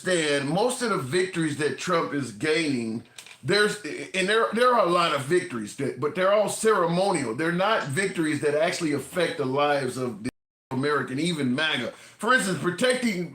understand most of the victories that Trump is gaining, there are a lot of victories, but they're all ceremonial. They're not victories that actually affect the lives of the American, even MAGA. For instance, protecting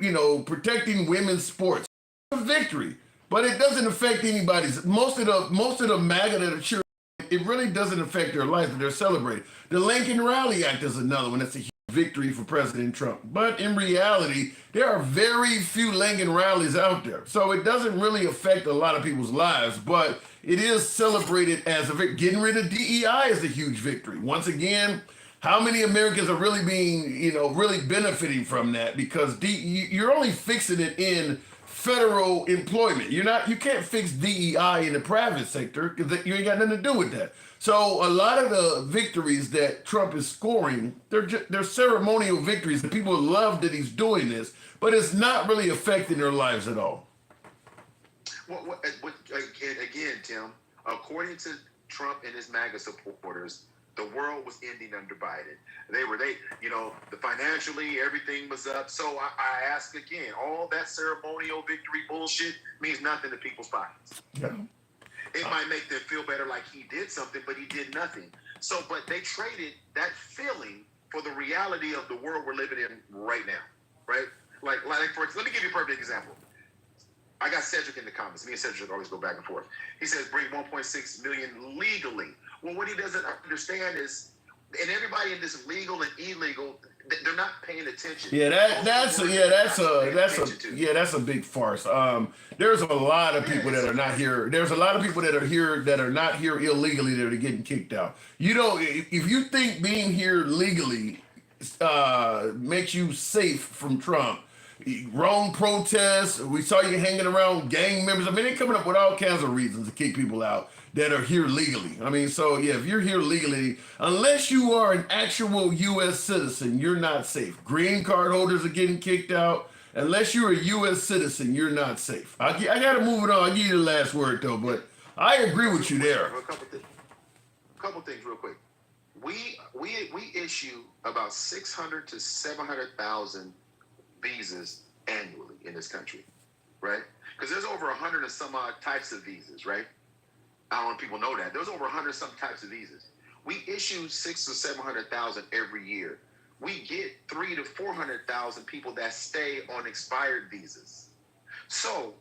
women's sports, a victory, but it doesn't affect anybody's. Most of the MAGA that are cheering, it really doesn't affect their lives, but they're celebrating. The Lincoln Rally Act is another one. That's a huge victory for President Trump. But in reality, there are very few Lincoln rallies out there. So it doesn't really affect a lot of people's lives, but it is celebrated as a victory. Getting rid of DEI is a huge victory. Once again, how many Americans are really being, really benefiting from that? Because you're only fixing it in federal employment. You can't fix DEI in the private sector because you ain't got nothing to do with that. So a lot of the victories that Trump is scoring, they're ceremonial victories. And people love that he's doing this, but it's not really affecting their lives at all. Again, Tim, according to Trump and his MAGA supporters, the world was ending under Biden. The financially, everything was up. So I ask again, all that ceremonial victory bullshit means nothing to people's pockets. Yeah. It might make them feel better like he did something, but he did nothing. So, but they traded that feeling for the reality of the world we're living in right now, right? Like let me give you a perfect example. I got Cedric in the comments. Me and Cedric always go back and forth. He says, bring 1.6 million legally. Well, what he doesn't understand is, and everybody in this legal and illegal, they're not paying attention. Yeah, that's a big farce. There's a lot of people that are not here. There's a lot of people that are here that are not here illegally that are getting kicked out. If you think being here legally makes you safe from Trump, wrong protests. We saw you hanging around gang members. I mean, they're coming up with all kinds of reasons to kick people out that are here legally. I mean, so yeah, if you're here legally, unless you are an actual U.S. citizen, you're not safe. Green card holders are getting kicked out. Unless you're a U.S. citizen, you're not safe. I got to move it on. I'll give you the last word, though, but I agree with you there. A couple things real quick. We issue about 600 to 700,000 visas annually in this country, right? Because there's over 100 and some odd types of visas, right? I don't know if people know that. There's over 100 some types of visas. We issue 600 to 700,000 every year. We get 300 to 400,000 people that stay on expired visas. So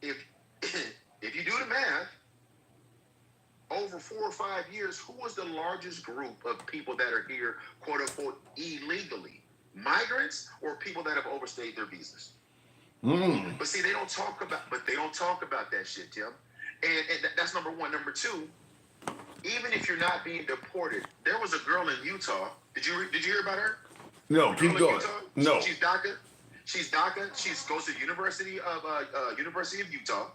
if you do the math, over 4 or 5 years, who was the largest group of people that are here, quote unquote, illegally? Migrants or people that have overstayed their visas? But see, they don't talk about that shit, Tim. And that's number one. Number two, even if you're not being deported, there was a girl in Utah. Did you hear about her? No, keep going. No, she's DACA. She's DACA. She goes to University of Utah.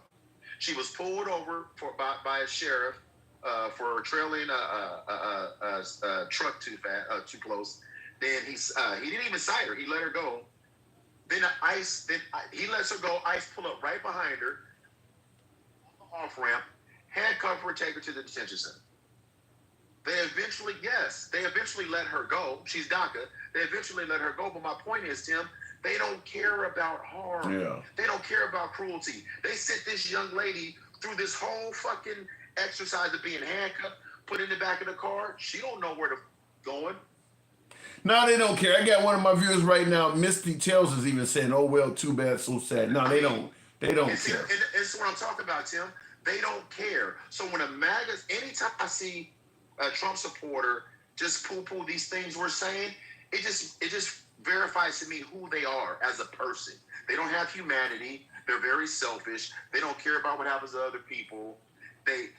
She was pulled over by a sheriff for trailing a truck too close. Then he didn't even cite her. He let her go. Then he lets her go. ICE pull up right behind her, off ramp, handcuff her, take her to the detention center. They eventually let her go. She's DACA. They eventually let her go. But my point is, Tim, they don't care about harm. Yeah. They don't care about cruelty. They sent this young lady through this whole fucking exercise of being handcuffed, put in the back of the car. She don't know where to going. No, they don't care. I got one of my viewers right now, Misty Tells, is even saying, "Oh well, too bad, so sad." No, they don't. They don't care. And it's what I'm talking about, Tim. They don't care. So when anytime I see a Trump supporter just poo-poo these things we're saying, it just verifies to me who they are as a person. They don't have humanity. They're very selfish. They don't care about what happens to other people. They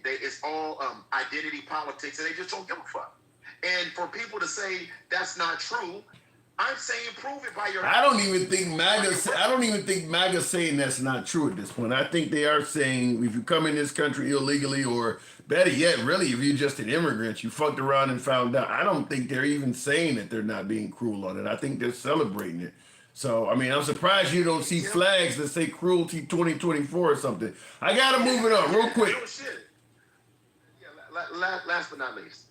it's all identity politics, and they just don't give a fuck. And for people to say that's not true, I'm saying prove it by your. I don't even think MAGA saying that's not true at this point. I think they are saying if you come in this country illegally, or better yet, really, if you're just an immigrant, you fucked around and found out. I don't think they're even saying that they're not being cruel on it. I think they're celebrating it. So, I mean, I'm surprised you don't see flags that say cruelty 2024 or something. I got to move it on real quick. Yeah, last but not least.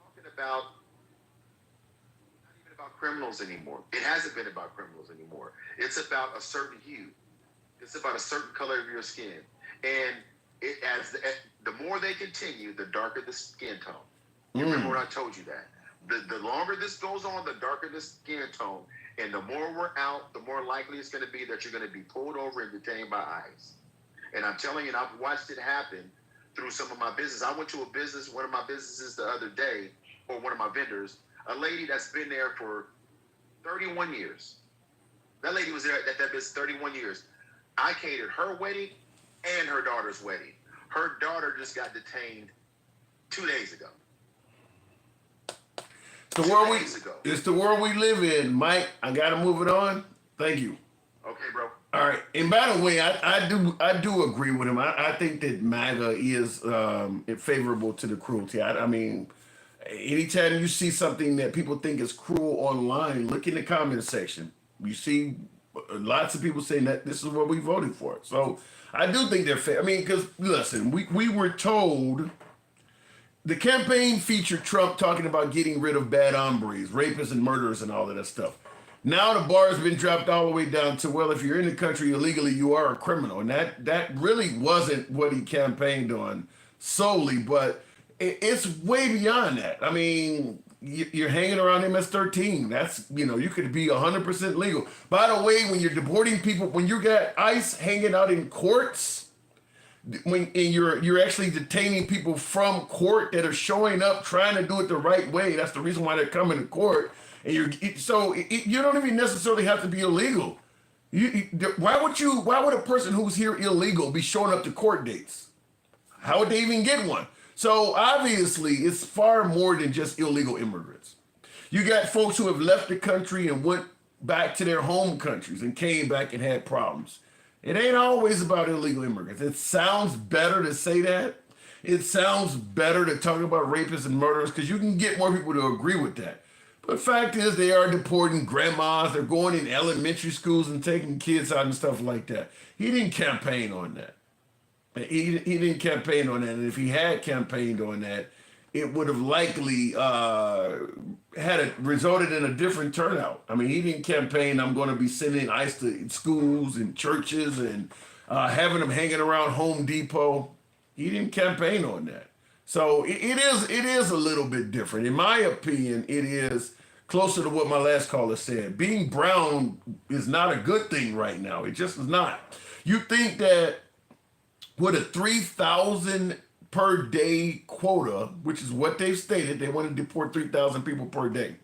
Talking about, not even about criminals anymore. It hasn't been about criminals anymore. It's about a certain hue. It's about a certain color of your skin. And the more they continue, the darker the skin tone. You remember when I told you that? The longer this goes on, the darker the skin tone. And the more we're out, the more likely it's going to be that you're going to be pulled over and detained by ICE. And I'm telling you, and I've watched it happen through some of my business. I went to a business, one of my businesses the other day, or one of my vendors, a lady that's been there for 31 years. That lady was there at that business 31 years. I catered her wedding and her daughter's wedding. Her daughter just got detained 2 days ago. It's the world we live in, Mike. I gotta move it on. Thank you. Okay, bro. All right. And by the way, I do agree with him. I think that MAGA is favorable to the cruelty. I mean, anytime you see something that people think is cruel online, look in the comment section. You see lots of people saying that this is what we voted for. So I do think they're fair. I mean, because listen, we were told the campaign featured Trump talking about getting rid of bad hombres, rapists and murderers and all of that stuff. Now the bar has been dropped all the way down to, well, if you're in the country illegally, you are a criminal. And that really wasn't what he campaigned on solely, but it's way beyond that. I mean, you're hanging around MS-13. That's, you could be 100% legal. By the way, when you're deporting people, when you got ICE hanging out in courts, and you're actually detaining people from court that are showing up trying to do it the right way. That's the reason why they're coming to court. And you don't even necessarily have to be illegal. Why would a person who's here illegal be showing up to court dates? How would they even get one? So obviously, it's far more than just illegal immigrants. You got folks who have left the country and went back to their home countries and came back and had problems. It ain't always about illegal immigrants. It sounds better to say that. It sounds better to talk about rapists and murderers because you can get more people to agree with that. But fact is, they are deporting grandmas. They're going in elementary schools and taking kids out and stuff like that. He didn't campaign on that. He didn't campaign on that. And if he had campaigned on that, it would have likely resulted in a different turnout. I mean, he didn't campaign, I'm going to be sending ICE to schools and churches and having them hanging around Home Depot. He didn't campaign on that. So it is a little bit different. In my opinion, it is closer to what my last caller said. Being brown is not a good thing right now. It just is not. You think that with a 3,000 per day quota, which is what they've stated, they want to deport 3,000 people per day.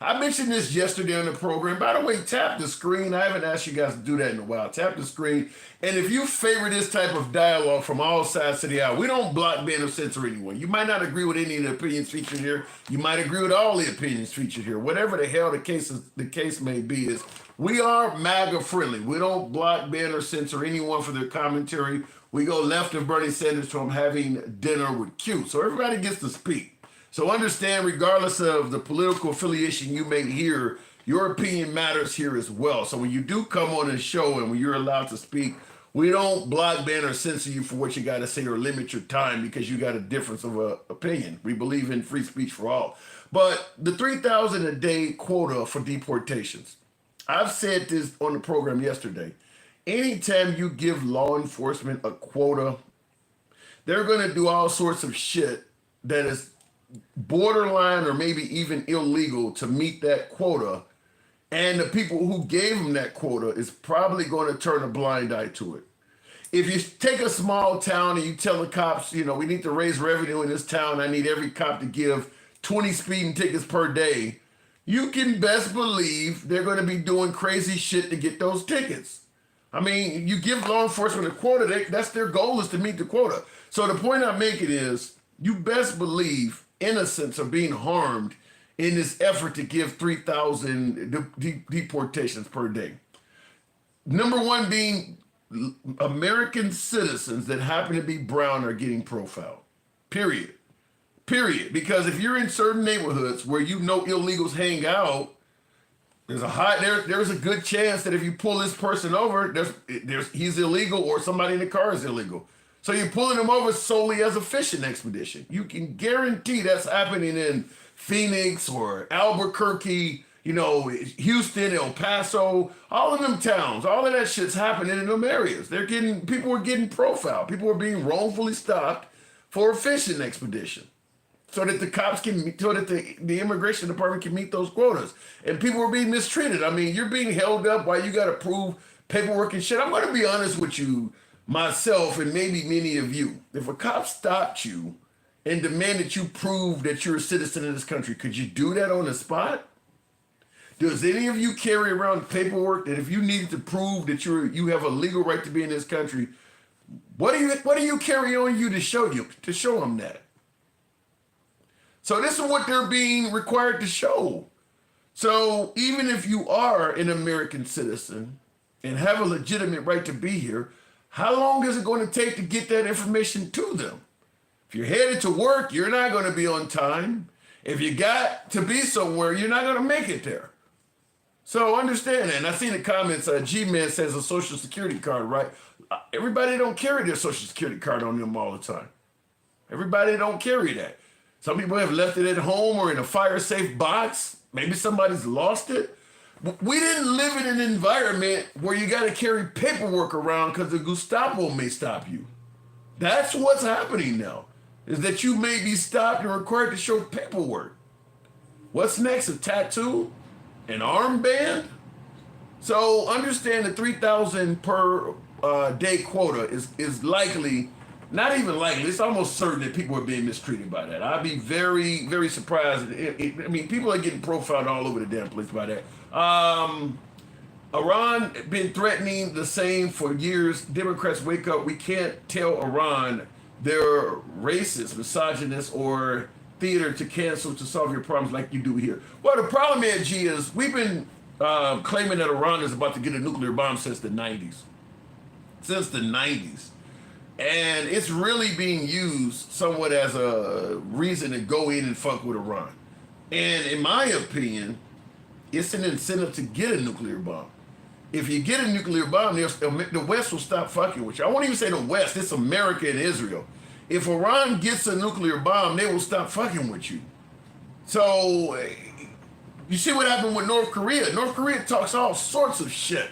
I mentioned this yesterday on the program. By the way, tap the screen. I haven't asked you guys to do that in a while. Tap the screen. And if you favor this type of dialogue from all sides of the aisle, we don't block, ban, or censor anyone. You might not agree with any of the opinions featured here. You might agree with all the opinions featured here. Whatever the hell the case may be is, we are MAGA friendly. We don't block, ban, or censor anyone for their commentary. We go left of Bernie Sanders from having dinner with Q. So everybody gets to speak. So understand, regardless of the political affiliation you may hear, your opinion matters here as well. So when you do come on the show and when you're allowed to speak, we don't block, ban, or censor you for what you got to say or limit your time because you got a difference of opinion. We believe in free speech for all. But the 3,000 a day quota for deportations, I've said this on the program yesterday. Anytime you give law enforcement a quota, they're going to do all sorts of shit that is borderline or maybe even illegal to meet that quota. And the people who gave them that quota is probably going to turn a blind eye to it. If you take a small town and you tell the cops, we need to raise revenue in this town, I need every cop to give 20 speeding tickets per day, you can best believe they're going to be doing crazy shit to get those tickets. I mean, you give law enforcement a quota, that's their goal, is to meet the quota. So the point I'm making is, you best believe innocents are being harmed in this effort to give 3,000 deportations per day. Number one being American citizens that happen to be brown are getting profiled. Period. Because if you're in certain neighborhoods where illegals hang out, there's a good chance that if you pull this person over, he's illegal or somebody in the car is illegal. So you're pulling them over solely as a fishing expedition. You can guarantee that's happening in Phoenix or Albuquerque, Houston, El Paso, all of them towns, all of that shit's happening in them areas. People were getting profiled. People were being wrongfully stopped for a fishing expedition, so that the immigration department can meet those quotas. And people were being mistreated. I mean, you're being held up while you got to prove paperwork and shit. I'm going to be honest with you, myself, and maybe many of you. If a cop stopped you and demanded you prove that you're a citizen of this country, could you do that on the spot? Does any of you carry around paperwork that if you needed to prove that you have a legal right to be in this country, what do you carry on you to show them that? So this is what they're being required to show. So even if you are an American citizen and have a legitimate right to be here, how long is it going to take to get that information to them? If you're headed to work, you're not going to be on time. If you got to be somewhere, you're not going to make it there. So understand that. And I see the comments, G-Man says a social security card, right? Everybody don't carry their social security card on them all the time. Everybody don't carry that. Some people have left it at home or in a fire-safe box. Maybe somebody's lost it. We didn't live in an environment where you got to carry paperwork around because the Gestapo may stop you. That's what's happening now, is that you may be stopped and required to show paperwork. What's next? A tattoo? An armband? So understand the 3,000 per day quota is likely, not even likely, it's almost certain that people are being mistreated by that. I'd be very, very surprised. People are getting profiled all over the damn place by that. Iran been threatening the same for years. Democrats, wake up. We can't tell Iran they're racist, misogynist, or theater to cancel to solve your problems like you do here. Well, the problem here, G, is we've been claiming that Iran is about to get a nuclear bomb since the 90s. Since the 90s. And it's really being used somewhat as a reason to go in and fuck with Iran. And in my opinion, it's an incentive to get a nuclear bomb. If you get a nuclear bomb, the West will stop fucking with you. I won't even say the West, it's America and Israel. If Iran gets a nuclear bomb, they will stop fucking with you. So, you see what happened with North Korea. North Korea talks all sorts of shit.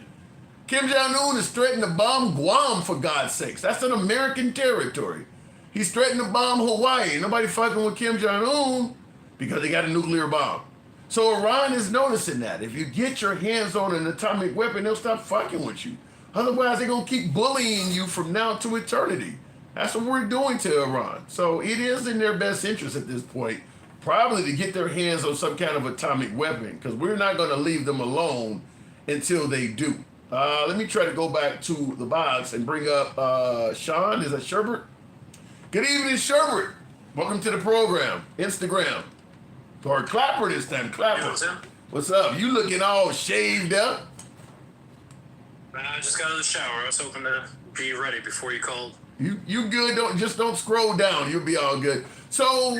Kim Jong-un is threatening to bomb Guam, for God's sakes. That's an American territory. He's threatening to bomb Hawaii. Ain't nobody fucking with Kim Jong-un because they got a nuclear bomb. So Iran is noticing that. If you get your hands on an atomic weapon, they'll stop fucking with you. Otherwise, they're going to keep bullying you from now to eternity. That's what we're doing to Iran. So it is in their best interest at this point, probably to get their hands on some kind of atomic weapon, because we're not going to leave them alone until they do. Let me try to go back to the box and bring up Sean. Is that Sherbert? Good evening, Sherbert. Welcome to the program. Instagram. Or Clapper this time. Clapper. Hey, what's up? You looking all shaved up? I just got out of the shower. I was hoping to be ready before you called. You good? Don't scroll down. You'll be all good. So,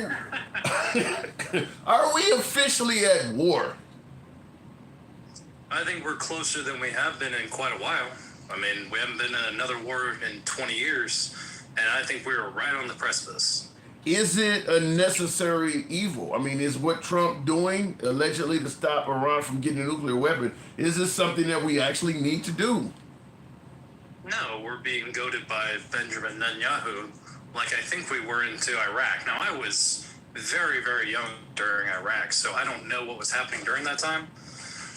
are we officially at war? I think we're closer than we have been in quite a while. I mean, we haven't been in another war in 20 years, and I think we're right on the precipice. Is it a necessary evil? I mean, is what Trump doing, allegedly to stop Iran from getting a nuclear weapon, is this something that we actually need to do? No, we're being goaded by Benjamin Netanyahu, like I think we were into Iraq. Now, I was very, very young during Iraq, so I don't know what was happening during that time.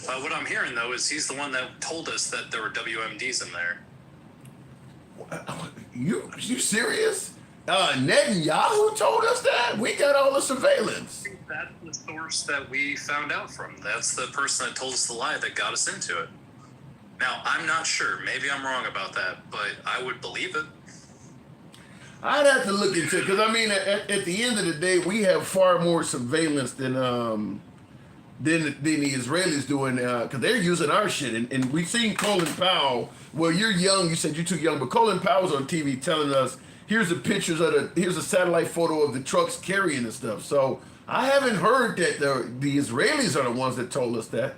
What I'm hearing, though, is he's the one that told us that there were WMDs in there. You serious? Netanyahu told us that? We got all the surveillance. That's the source that we found out from. That's the person that told us the lie that got us into it. Now, I'm not sure. Maybe I'm wrong about that, but I would believe it. I'd have to look into it, because, I mean, at the end of the day, we have far more surveillance than the Israelis doing, because they're using our shit. And we've seen Colin Powell. Well, you're young. You said you're too young, but Colin Powell's on TV telling us, here's a satellite photo of the trucks carrying the stuff. So I haven't heard that the Israelis are the ones that told us that.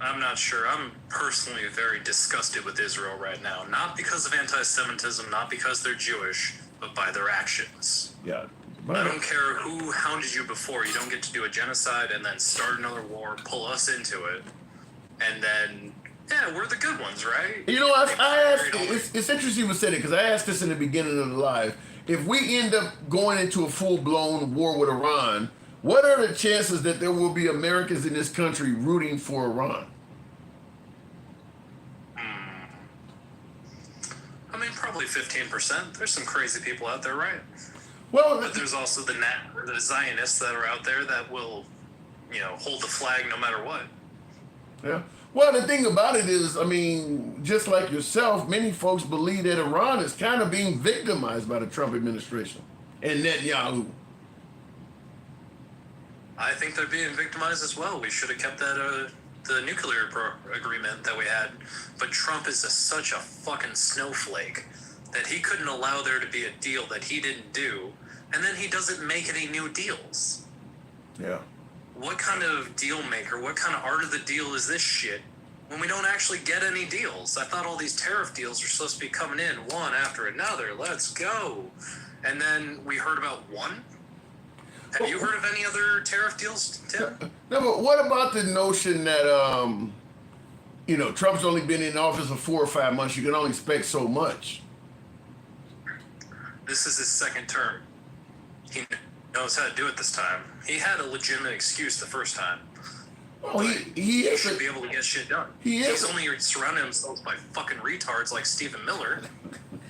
I'm not sure. I'm personally very disgusted with Israel right now. Not because of anti-Semitism, not because they're Jewish, but by their actions. Yeah. I don't care who hounded you before. You don't get to do a genocide and then start another war, pull us into it, and then, yeah, we're the good ones, right? You know, I asked, it's interesting you said it, because I asked this in the beginning of the live. If we end up going into a full-blown war with Iran, what are the chances that there will be Americans in this country rooting for Iran? I mean, probably 15%. There's some crazy people out there, right? Well, But there's also the Zionists that are out there that will, hold the flag no matter what. yeah. Well, the thing about it is, I mean, just like yourself, many folks believe that Iran is kind of being victimized by the Trump administration and Netanyahu. I think they're being victimized as well. We should have kept that the nuclear agreement that we had. But Trump is such a fucking snowflake that he couldn't allow there to be a deal that he didn't do, and then he doesn't make any new deals. Yeah. What kind of deal maker, what kind of art of the deal is this shit when we don't actually get any deals? I thought all these tariff deals are supposed to be coming in one after another. Let's go. And then we heard about one. Have you heard of any other tariff deals, Tim? No, but what about the notion that, Trump's only been in office for 4 or 5 months, you can only expect so much? This is his second term. He knows how to do it this time. He had a legitimate excuse the first time. Well, he should be able to get shit done. He's only surrounded himself by fucking retards like Stephen Miller,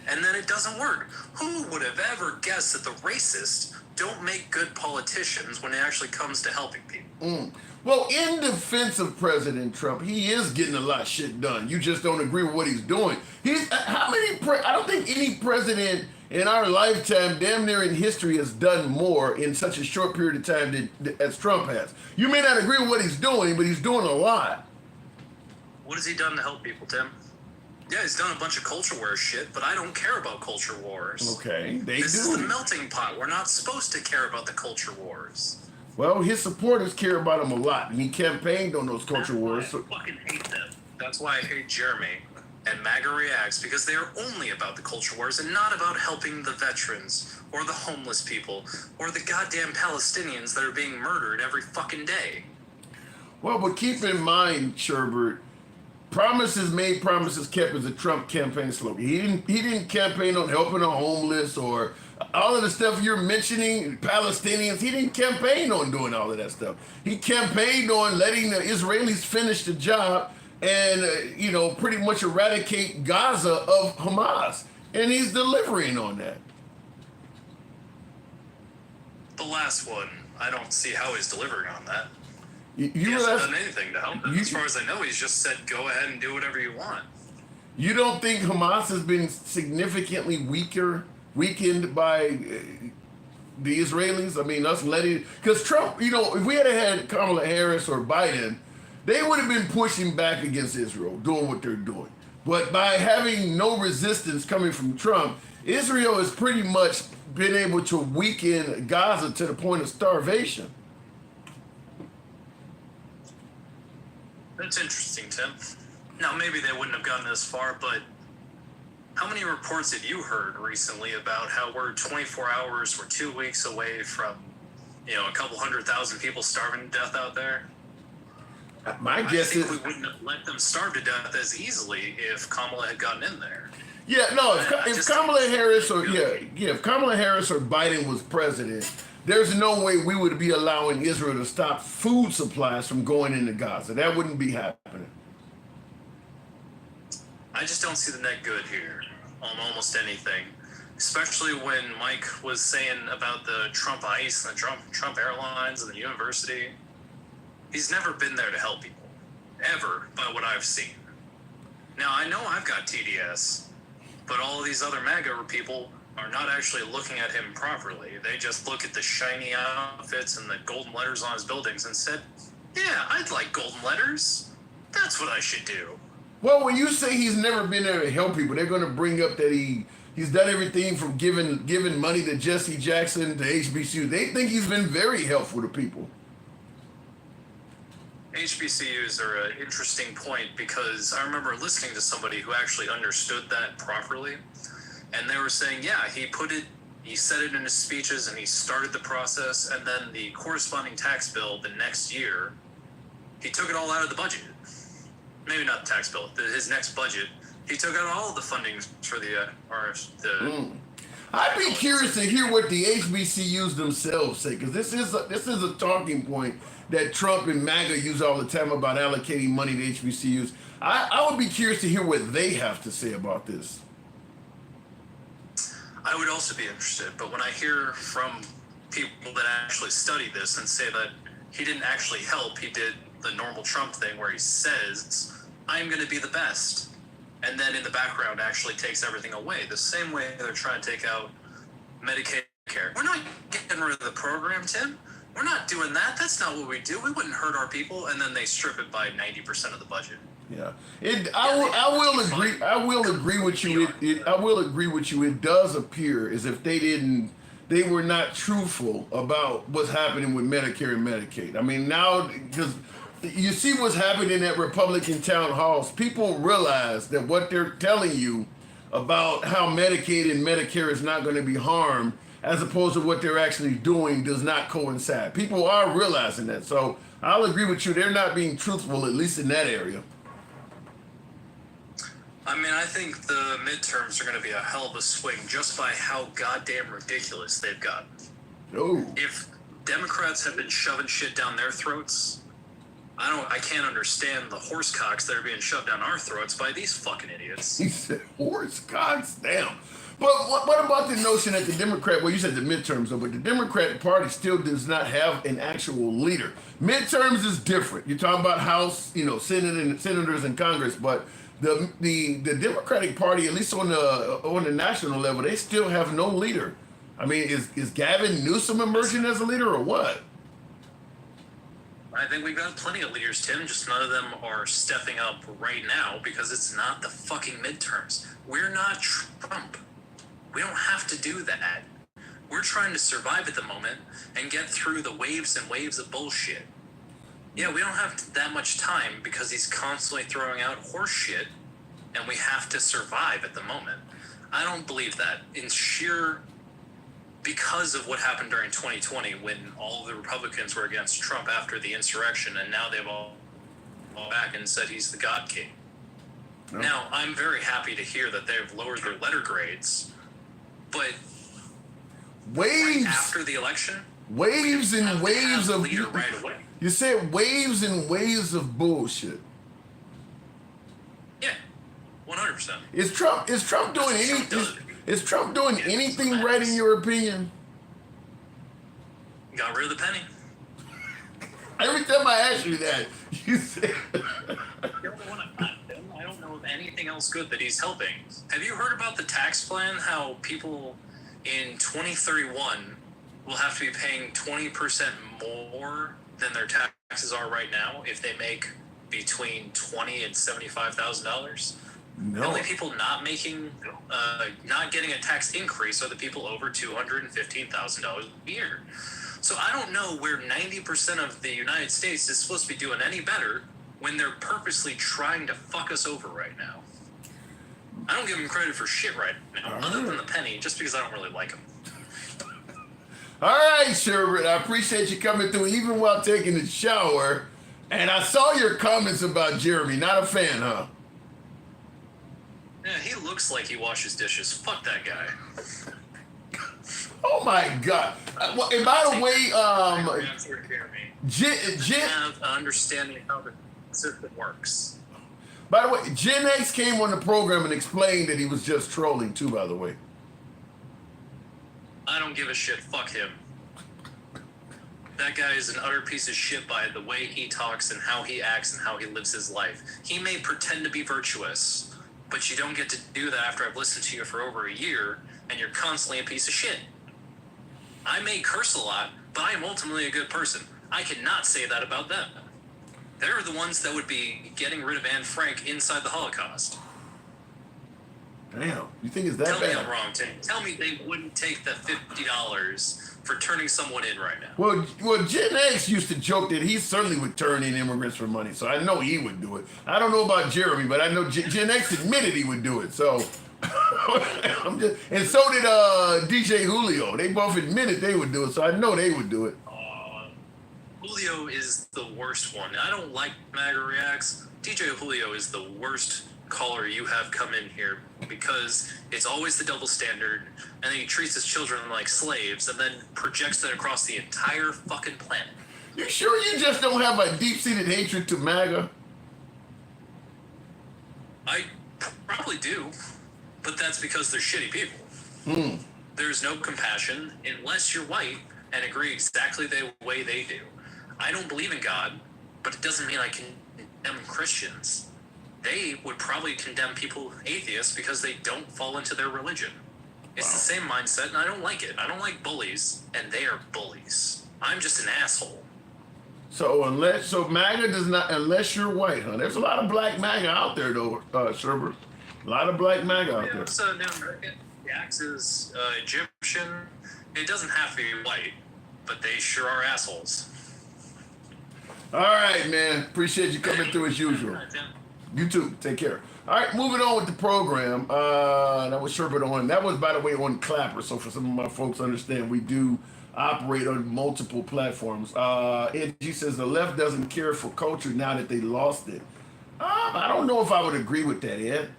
and then it doesn't work. Who would have ever guessed that the racists don't make good politicians when it actually comes to helping people? Well, in defense of President Trump, he is getting a lot of shit done. You just don't agree with what he's doing. I don't think any president in our lifetime, damn near in history, has done more in such a short period of time as Trump has. You may not agree with what he's doing, but he's doing a lot. What has he done to help people, Tim? Yeah, he's done a bunch of culture war shit, but I don't care about culture wars. Okay, This is the melting pot. We're not supposed to care about the culture wars. Well, his supporters care about him a lot, and he campaigned on those culture wars. I fucking hate them. That's why I hate Jeremy and MAGA Reacts, because they are only about the culture wars and not about helping the veterans or the homeless people or the goddamn Palestinians that are being murdered every fucking day. Well, but keep in mind, Sherbert, promises made, promises kept is a Trump campaign slogan. He didn't campaign on helping the homeless or all of the stuff you're mentioning, Palestinians. He didn't campaign on doing all of that stuff. He campaigned on letting the Israelis finish the job and, pretty much eradicate Gaza of Hamas. And he's delivering on that. The last one, I don't see how he's delivering on that. He hasn't done anything to help them. As far as I know, he's just said, go ahead and do whatever you want. You don't think Hamas has been significantly weakened by the Israelis? I mean, us letting... Because Trump, if we had Kamala Harris or Biden, they would have been pushing back against Israel, doing what they're doing. But by having no resistance coming from Trump, Israel has pretty much been able to weaken Gaza to the point of starvation. That's interesting, Tim. Now, maybe they wouldn't have gotten this far, but how many reports have you heard recently about how we're 24 hours, we're 2 weeks away from, a couple 100,000 people starving to death out there? My guess is... we wouldn't have let them starve to death as easily if Kamala had gotten in there. Yeah, no, if Kamala Harris or if Kamala Harris or Biden was president, there's no way we would be allowing Israel to stop food supplies from going into Gaza. That wouldn't be happening. I just don't see the net good here on almost anything, especially when Mike was saying about the Trump ICE and the Trump Airlines and the university. He's never been there to help people, ever, by what I've seen. Now, I know I've got TDS, but all of these other MAGA people are not actually looking at him properly. They just look at the shiny outfits and the golden letters on his buildings and said, yeah, I'd like golden letters. That's what I should do. Well, when you say he's never been there to help people, they're going to bring up that he's done everything from giving money to Jesse Jackson to HBCU. They think he's been very helpful to people. HBCUs are an interesting point because I remember listening to somebody who actually understood that properly. And they were saying, yeah, he put it He said it in his speeches, and he started the process, and then the corresponding tax bill the next year, he took it all out of the budget. Maybe not the tax bill, his next budget. He took out all the funding for the I'd be curious to hear what the HBCUs themselves say, because this is a talking point that Trump and MAGA use all the time about allocating money to HBCUs. I would be curious to hear what they have to say about this. I would also be interested, but when I hear from people that actually study this and say that he didn't actually help, he did the normal Trump thing where he says, I'm going to be the best, and then in the background actually takes everything away. The same way they're trying to take out Medicaid care. We're not getting rid of the program, Tim. We're not doing that. That's not what we do. We wouldn't hurt our people, and then they strip it by 90% of the budget. Yeah, I will agree. I will agree with you. I will agree with you. It does appear as if they were not truthful about what's happening with Medicare and Medicaid. I mean, now because you see what's happening at Republican town halls, people realize that what they're telling you about how Medicaid and Medicare is not going to be harmed, as opposed to what they're actually doing, does not coincide. People are realizing that. So I'll agree with you. They're not being truthful, at least in that area. I mean, I think the midterms are going to be a hell of a swing just by how goddamn ridiculous they've gotten. Oh. If Democrats have been shoving shit down their throats, I can't understand the horse cocks that are being shoved down our throats by these fucking idiots. He said horse cocks? Damn. But what about the notion that the Democrat, well, you said the midterms, though, but the Democratic Party still does not have an actual leader. Midterms is different. You're talking about House, senators and Congress, but the Democratic Party, at least on the national level, they still have no leader. I mean, is Gavin Newsom emerging as a leader or what? I think we've got plenty of leaders, Tim, just none of them are stepping up right now because it's not the fucking midterms. We're not Trump. We don't have to do that. We're trying to survive at the moment and get through the waves and waves of bullshit. Yeah, we don't have that much time because he's constantly throwing out horse shit, and we have to survive at the moment. I don't believe that. Because of what happened during 2020 when all the Republicans were against Trump after the insurrection, and now they've all back and said he's the God King. No. Now, I'm very happy to hear that they've lowered their letter grades, but waves right after the election, waves and waves of leader right away. You said waves and waves of bullshit. Yeah, 100%. Is Trump doing anything? Is Trump doing anything right in your opinion? Got rid of the penny. Every time I ask you that, you say. I don't know of anything else good that he's helping. Have you heard about the tax plan? How people in 2031 will have to be paying 20% more than their taxes are right now if they make between $20,000 and $75,000. No. The only people not getting a tax increase are the people over $215,000 a year. So I don't know where 90% of the United States is supposed to be doing any better when they're purposely trying to fuck us over right now. I don't give them credit for shit right now, other than the penny, just because I don't really like them. All right, Sherbert, I appreciate you coming through even while taking a shower. And I saw your comments about Jeremy. Not a fan, huh? Yeah, he looks like he washes dishes. Fuck that guy. Oh my God! And by the way, have an understanding of how the system works. By the way, Gen X came on the program and explained that he was just trolling too. By the way, I don't give a shit. Fuck him. That guy is an utter piece of shit by the way he talks and how he acts and how he lives his life. He may pretend to be virtuous, but you don't get to do that after I've listened to you for over a year and you're constantly a piece of shit. I may curse a lot, but I am ultimately a good person. I cannot say that about them. They're the ones that would be getting rid of Anne Frank inside the Holocaust. Damn, you think it's that bad? Tell me I'm wrong, Tim. Tell me they wouldn't take the $50 for turning someone in right now. Well, Gen X used to joke that he certainly would turn in immigrants for money, so I know he would do it. I don't know about Jeremy, but I know Gen X admitted he would do it, so And so did DJ Julio. They both admitted they would do it, so I know they would do it. Julio is the worst one. I don't like MAGA reacts. DJ Julio is the worst caller you have come in here because it's always the double standard, and then he treats his children like slaves and then projects that across the entire fucking planet. You sure you just don't have a deep-seated hatred to MAGA? I probably do, but that's because they're shitty people. There's no compassion unless you're white and agree exactly the way they do. I don't believe in God, but it doesn't mean I condemn Christians. They would probably condemn people, atheists, because they don't fall into their religion. It's the same mindset, and I don't like it. I don't like bullies, and they are bullies. I'm just an asshole. So MAGA does not, unless you're white, huh? There's a lot of black MAGA out there, though, Sherbert. A lot of black MAGA out there. It's Native American. Dax is Egyptian. It doesn't have to be white, but they sure are assholes. All right, man. Appreciate you coming through as usual. You too. Take care. All right, moving on with the program. That was Sherbert on. That was, by the way, on Clapper. So for some of my folks understand, we do operate on multiple platforms. Angie says the left doesn't care for culture now that they lost it. I don't know if I would agree with that, Ed.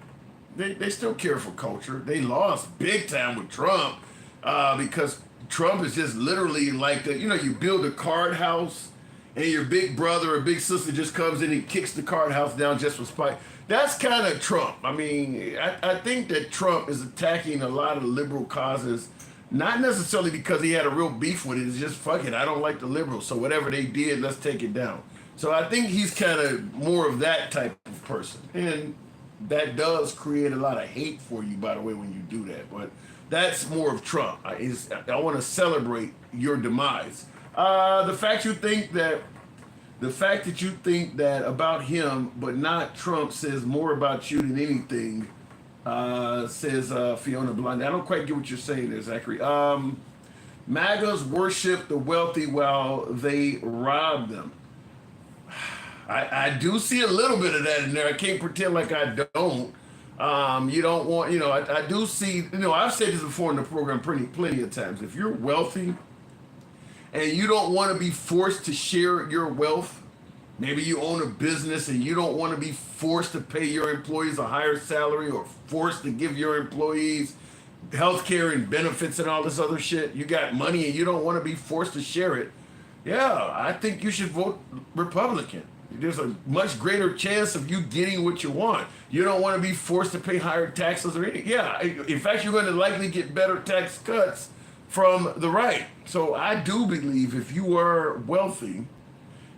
They still care for culture. They lost big time with Trump because Trump is just literally like you build a card house and your big brother or big sister just comes in and kicks the card house down just for spite. That's kind of Trump. I mean, I think that Trump is attacking a lot of liberal causes, not necessarily because he had a real beef with it. It's just, fuck it, I don't like the liberals, so whatever they did, let's take it down. So I think he's kind of more of that type of person. And that does create a lot of hate for you, by the way, when you do that. But that's more of Trump. I want to celebrate your demise. The fact that you think that about him, but not Trump, says more about you than anything, says Fiona Blondie. I don't quite get what you're saying there, Zachary. MAGAs worship the wealthy while they rob them. I do see a little bit of that in there. I can't pretend like I don't. You don't want, I do see, I've said this before in the program plenty of times. If you're wealthy and you don't want to be forced to share your wealth, maybe you own a business and you don't want to be forced to pay your employees a higher salary or forced to give your employees health care and benefits and all this other shit. You got money and you don't want to be forced to share it. Yeah, I think you should vote Republican. There's a much greater chance of you getting what you want. You don't want to be forced to pay higher taxes or anything. Yeah, in fact, you're going to likely get better tax cuts from the right. So I do believe if you are wealthy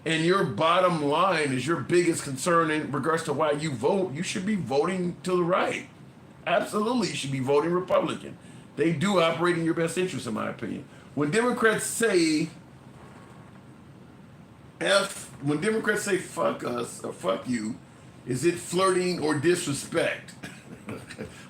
and your bottom line is your biggest concern in regards to why you vote, you should be voting to the right. Absolutely, you should be voting Republican. They do operate in your best interest, in my opinion. When Democrats say fuck us or fuck you, is it flirting or disrespect?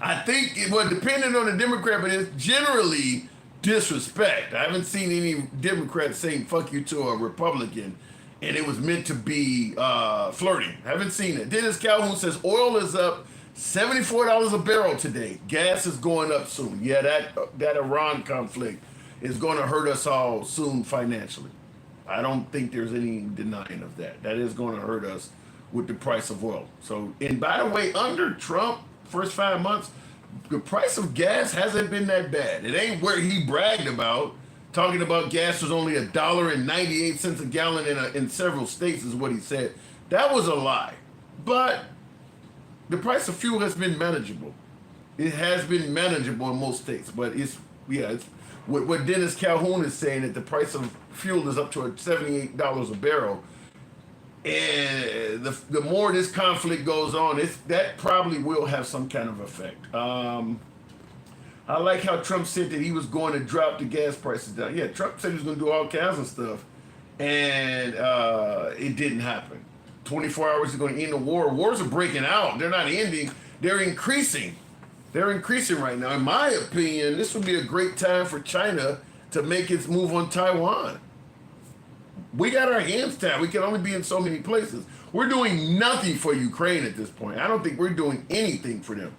I think, depending on the Democrat, but it's generally disrespect. I haven't seen any Democrats saying fuck you to a Republican and it was meant to be flirting. I haven't seen it. Dennis Calhoun says oil is up $74 a barrel today. Gas is going up soon. Yeah, that Iran conflict is going to hurt us all soon financially. I don't think there's any denying of that. That is going to hurt us with the price of oil. So, and by the way, under Trump, first 5 months, the price of gas hasn't been that bad. It ain't where he bragged about. Talking about gas was only $1.98 a gallon in several states is what he said. That was a lie. But the price of fuel has been manageable. It has been manageable in most states, but it's what Dennis Calhoun is saying, that the price of fuel is up to $78 a barrel. And the more this conflict goes on, that probably will have some kind of effect. I like how Trump said that he was going to drop the gas prices down. Yeah, Trump said he was going to do all kinds of stuff, and it didn't happen. 24 hours is going to end the war. Wars are breaking out. They're not ending. They're increasing. They're increasing right now. In my opinion, this would be a great time for China to make its move on Taiwan. We got our hands tied. We can only be in so many places. We're doing nothing for Ukraine at this point. I don't think we're doing anything for them.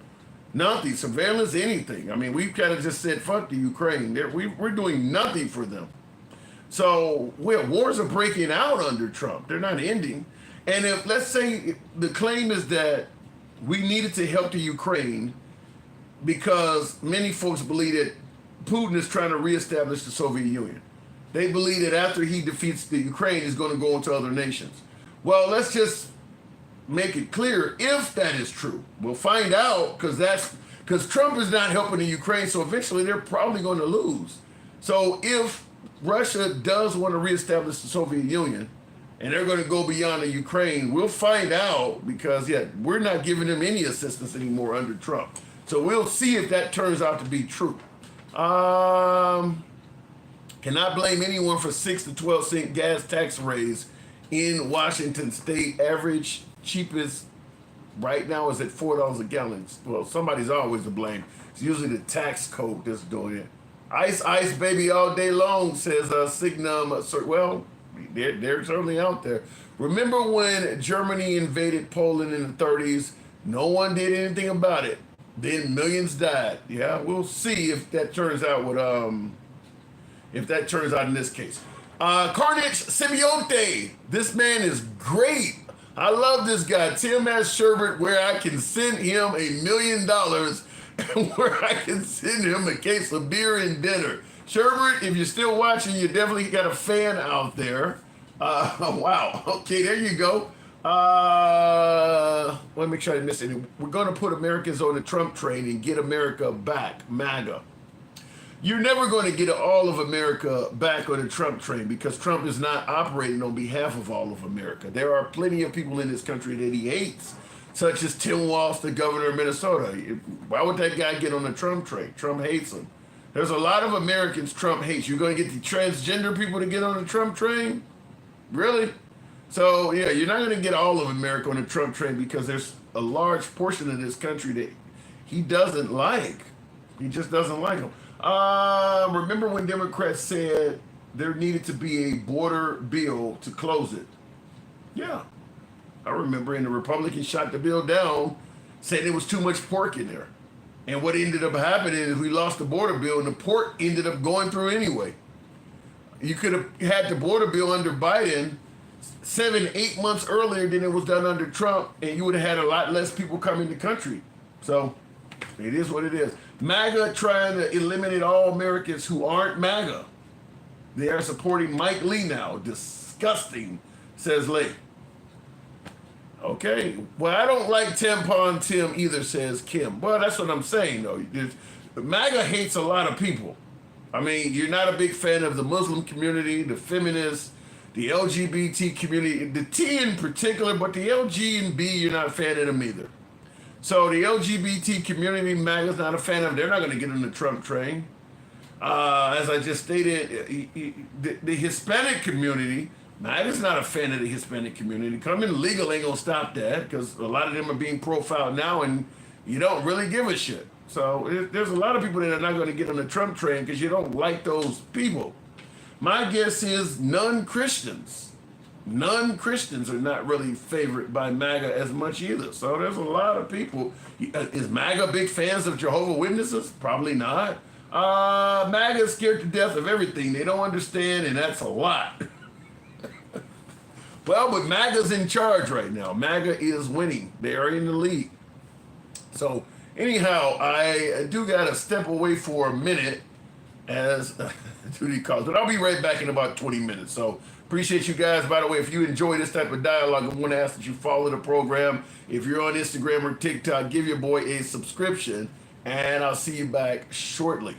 Nothing, surveillance, anything. I mean, we've kind of just said, fuck the Ukraine. We're doing nothing for them. So, well, wars are breaking out under Trump. They're not ending. And if, let's say, the claim is that we needed to help the Ukraine because many folks believe that Putin is trying to reestablish the Soviet Union. They believe that after he defeats the Ukraine, he's going to go into other nations. Well, let's just make it clear if that is true. We'll find out because Trump is not helping the Ukraine, so eventually they're probably going to lose. So if Russia does want to reestablish the Soviet Union and they're going to go beyond the Ukraine, we'll find out because, yeah, we're not giving them any assistance anymore under Trump. So we'll see if that turns out to be true. Cannot blame anyone for 6 to 12 cent gas tax raise in Washington State. Average cheapest right now is at $4 a gallon. Well, somebody's always to blame. It's usually the tax code that's doing it. Ice, baby, all day long, says Signum. Well, they're certainly out there. Remember when Germany invaded Poland in the 30s? No one did anything about it. Then millions died. Yeah, we'll see if that turns out with if that turns out in this case. Carnage Symbionte. This man is great. I love this guy. Tim has Sherbert where I can send him $1 million and where I can send him a case of beer and dinner. Sherbert, if you're still watching, you definitely got a fan out there. Wow. Okay, there you go. Let me make sure I didn't miss any. We're going to put Americans on the Trump train and get America back. MAGA. You're never going to get all of America back on the Trump train because Trump is not operating on behalf of all of America. There are plenty of people in this country that he hates, such as Tim Walz, the governor of Minnesota. Why would that guy get on the Trump train? Trump hates him. There's a lot of Americans Trump hates. You're going to get the transgender people to get on the Trump train? Really? So, yeah, you're not going to get all of America on the Trump train because there's a large portion of this country that he doesn't like. He just doesn't like them. Remember when Democrats said there needed to be a border bill to close it? Yeah. I remember, and the Republicans shot the bill down, saying there was too much pork in there. And what ended up happening is we lost the border bill, and the pork ended up going through anyway. You could have had the border bill under Biden 7-8 months earlier than it was done under Trump, and you would have had a lot less people come in the country. So it is what it is. MAGA trying to eliminate all Americans who aren't MAGA. They are supporting Mike Lee now. Disgusting, says Lee. Okay. Well, I don't like Tampon Tim either, says Kim. Well, that's what I'm saying, though. MAGA hates a lot of people. I mean, you're not a big fan of the Muslim community, the feminists, the LGBT community, the T in particular, but the LG and B, you're not a fan of them either. So the LGBT community, MAGA's not a fan of them. They're not going to get on the Trump train. As I just stated, the Hispanic community, MAGA's not a fan of the Hispanic community. Coming legal ain't going to stop that because a lot of them are being profiled now and you don't really give a shit. So there's a lot of people that are not going to get on the Trump train because you don't like those people. My guess is non-Christians are not really favored by MAGA as much either. So there's a lot of people. Is MAGA big fans of Jehovah's Witnesses? Probably not. MAGA is scared to death of everything. They don't understand, and that's a lot. Well, but MAGA's in charge right now. MAGA is winning. They are in the lead. So anyhow, I do got to step away for a minute as duty calls. But I'll be right back in about 20 minutes. So appreciate you guys. By the way, if you enjoy this type of dialogue, I want to ask that you follow the program. If you're on Instagram or TikTok, give your boy a subscription, and I'll see you back shortly.